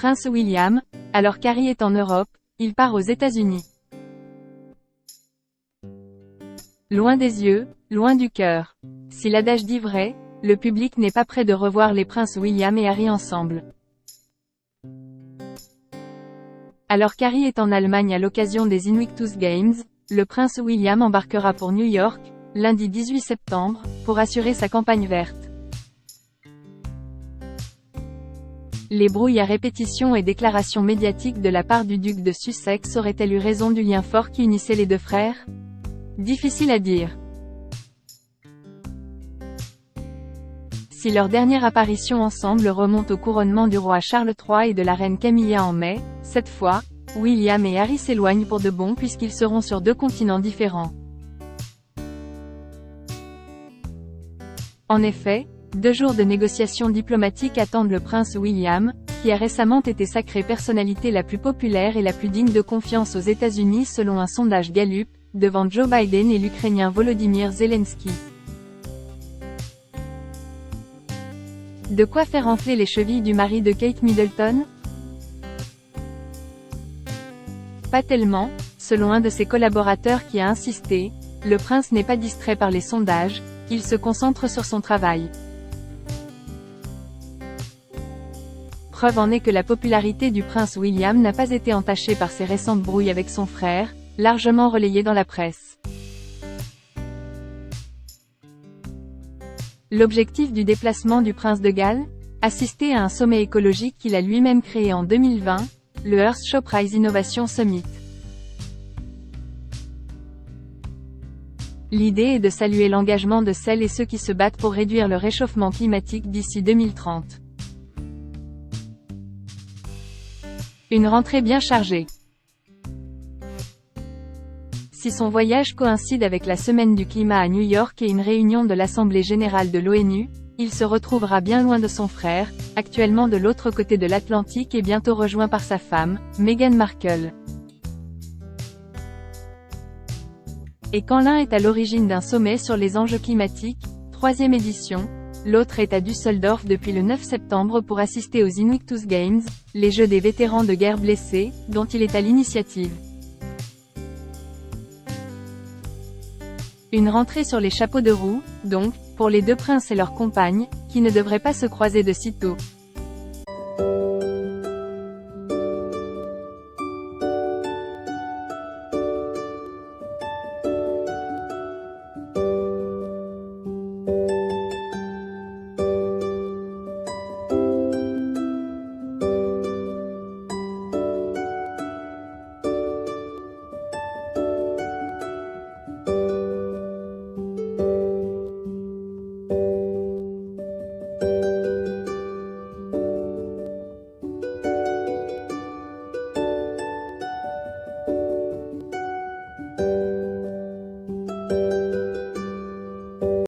prince William, alors qu'Harry est en Europe, il part aux États-Unis. Loin des yeux, loin du cœur. Si l'adage dit vrai, le public n'est pas prêt de revoir les princes William et Harry ensemble. Alors qu'Harry est en Allemagne à l'occasion des Invictus Games, le prince William embarquera pour New York, lundi 18 septembre, pour assurer sa campagne verte. Les brouilles à répétition et déclarations médiatiques de la part du duc de Sussex auraient-elles eu raison du lien fort qui unissait les deux frères? Difficile à dire. Si leur dernière apparition ensemble remonte au couronnement du roi Charles III et de la reine Camilla en mai, cette fois, William et Harry s'éloignent pour de bon puisqu'ils seront sur deux continents différents. En effet, 2 jours de négociations diplomatiques attendent le prince William, qui a récemment été sacrée personnalité la plus populaire et la plus digne de confiance aux États-Unis selon un sondage Gallup, devant Joe Biden et l'Ukrainien Volodymyr Zelensky. De quoi faire enfler les chevilles du mari de Kate Middleton? Pas tellement, selon un de ses collaborateurs qui a insisté, le prince n'est pas distrait par les sondages, il se concentre sur son travail. Preuve en est que la popularité du prince William n'a pas été entachée par ses récentes brouilles avec son frère, largement relayées dans la presse. L'objectif du déplacement du prince de Galles? Assister à un sommet écologique qu'il a lui-même créé en 2020, le Earthshowrise Innovation Summit. L'idée est de saluer l'engagement de celles et ceux qui se battent pour réduire le réchauffement climatique d'ici 2030. Une rentrée bien chargée. Si son voyage coïncide avec la semaine du climat à New York et une réunion de l'Assemblée générale de l'ONU, il se retrouvera bien loin de son frère, actuellement de l'autre côté de l'Atlantique et bientôt rejoint par sa femme, Meghan Markle. Et quand l'un est à l'origine d'un sommet sur les enjeux climatiques, 3e édition, l'autre est à Düsseldorf depuis le 9 septembre pour assister aux Invictus Games, les Jeux des vétérans de guerre blessés, dont il est à l'initiative. Une rentrée sur les chapeaux de roue, donc, pour les deux princes et leurs compagnes, qui ne devraient pas se croiser de sitôt.